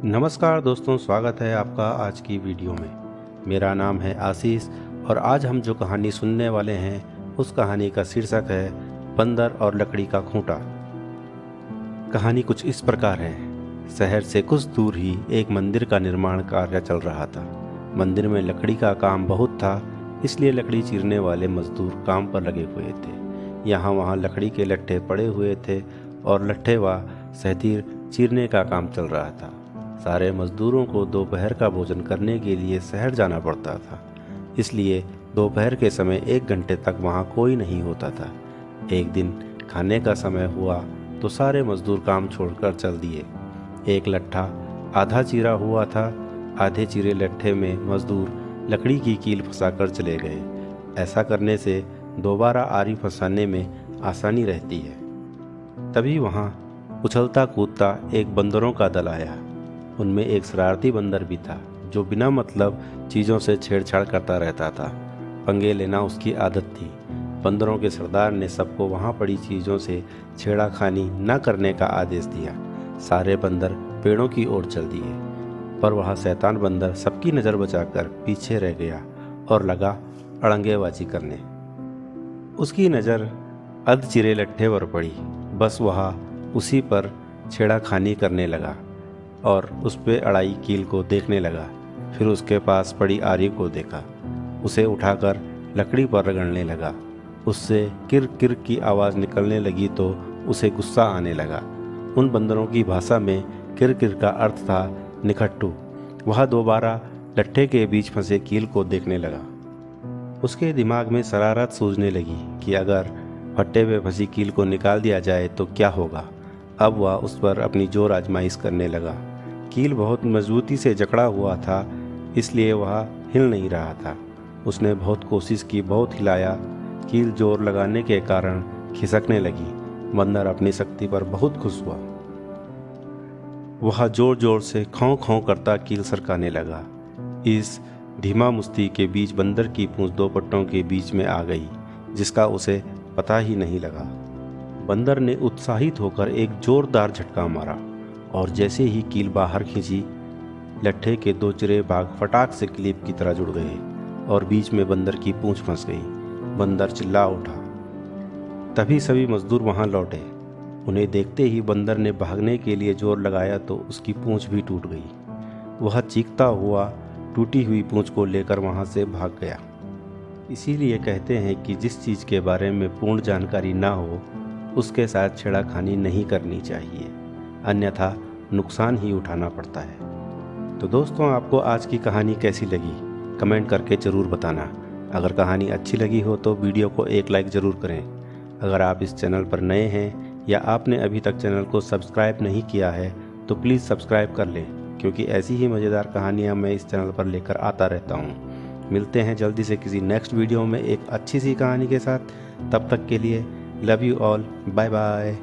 नमस्कार दोस्तों, स्वागत है आपका आज की वीडियो में। मेरा नाम है आशीष और आज हम जो कहानी सुनने वाले हैं उस कहानी का शीर्षक है बंदर और लकड़ी का खूंटा। कहानी कुछ इस प्रकार है। शहर से कुछ दूर ही एक मंदिर का निर्माण कार्य चल रहा था। मंदिर में लकड़ी का काम बहुत था, इसलिए लकड़ी चीरने वाले मजदूर काम पर लगे हुए थे। यहाँ वहाँ लकड़ी के लट्ठे पड़े हुए थे और लट्ठे व सहतीर चीरने का काम चल रहा था। सारे मजदूरों को दोपहर का भोजन करने के लिए शहर जाना पड़ता था, इसलिए दोपहर के समय 1 घंटे तक वहाँ कोई नहीं होता था। एक दिन खाने का समय हुआ तो सारे मजदूर काम छोड़कर चल दिए। एक लट्ठा आधा चीरा हुआ था। आधे चीरे लट्ठे में मजदूर लकड़ी की कील फंसाकर चले गए। ऐसा करने से दोबारा आरी फंसाने में आसानी रहती है। तभी वहाँ उछलता कूदता एक बंदरों का दल आया। उनमें एक शरारती बंदर भी था जो बिना मतलब चीज़ों से छेड़छाड़ करता रहता था। पंगे लेना उसकी आदत थी। बंदरों के सरदार ने सबको वहाँ पड़ी चीज़ों से छेड़ाखानी न करने का आदेश दिया। सारे बंदर पेड़ों की ओर चल दिए, पर वह शैतान बंदर सबकी नज़र बचाकर पीछे रह गया और लगा अड़ंगेबाजी करने। उसकी नज़र अधचिरे लट्ठे पर पड़ी। बस वह उसी पर छेड़ाखानी करने लगा और उस पे अड़ाई कील को देखने लगा। फिर उसके पास पड़ी आरी को देखा, उसे उठाकर लकड़ी पर रगड़ने लगा। उससे किर किर की आवाज़ निकलने लगी तो उसे गुस्सा आने लगा। उन बंदरों की भाषा में किर किर का अर्थ था निखट्टू। वह दोबारा लट्ठे के बीच फंसे कील को देखने लगा। उसके दिमाग में शरारत सूझने लगी कि अगर फट्टे पे फंसी कील को निकाल दिया जाए तो क्या होगा। अब वह उस पर अपनी जोर आजमाइश करने लगा। कील बहुत मजबूती से जकड़ा हुआ था, इसलिए वह हिल नहीं रहा था। उसने बहुत कोशिश की, बहुत हिलाया। कील जोर लगाने के कारण खिसकने लगी। बंदर अपनी शक्ति पर बहुत खुश हुआ। वह जोर जोर से खौं खौं करता कील सरकाने लगा। इस धीमा मुश्ती के बीच बंदर की पूंछ 2 पट्टों के बीच में आ गई, जिसका उसे पता ही नहीं लगा। बंदर ने उत्साहित होकर एक जोरदार झटका मारा और जैसे ही कील बाहर खींची, लट्ठे के 2 चिरे भाग फटाक से क्लिप की तरह जुड़ गए और बीच में बंदर की पूंछ फंस गई। बंदर चिल्ला उठा। तभी सभी मजदूर वहां लौटे। उन्हें देखते ही बंदर ने भागने के लिए जोर लगाया तो उसकी पूंछ भी टूट गई। वह चीखता हुआ टूटी हुई पूंछ को लेकर वहां से भाग गया। इसीलिए कहते हैं कि जिस चीज़ के बारे में पूर्ण जानकारी ना हो उसके साथ छेड़ाखानी नहीं करनी चाहिए, अन्यथा नुकसान ही उठाना पड़ता है। तो दोस्तों, आपको आज की कहानी कैसी लगी कमेंट करके ज़रूर बताना। अगर कहानी अच्छी लगी हो तो वीडियो को एक लाइक ज़रूर करें। अगर आप इस चैनल पर नए हैं या आपने अभी तक चैनल को सब्सक्राइब नहीं किया है तो प्लीज़ सब्सक्राइब कर लें, क्योंकि ऐसी ही मज़ेदार कहानियाँ मैं इस चैनल पर लेकर आता रहता हूँ। मिलते हैं जल्दी से किसी नेक्स्ट वीडियो में एक अच्छी सी कहानी के साथ। तब तक के लिए love you all, bye bye.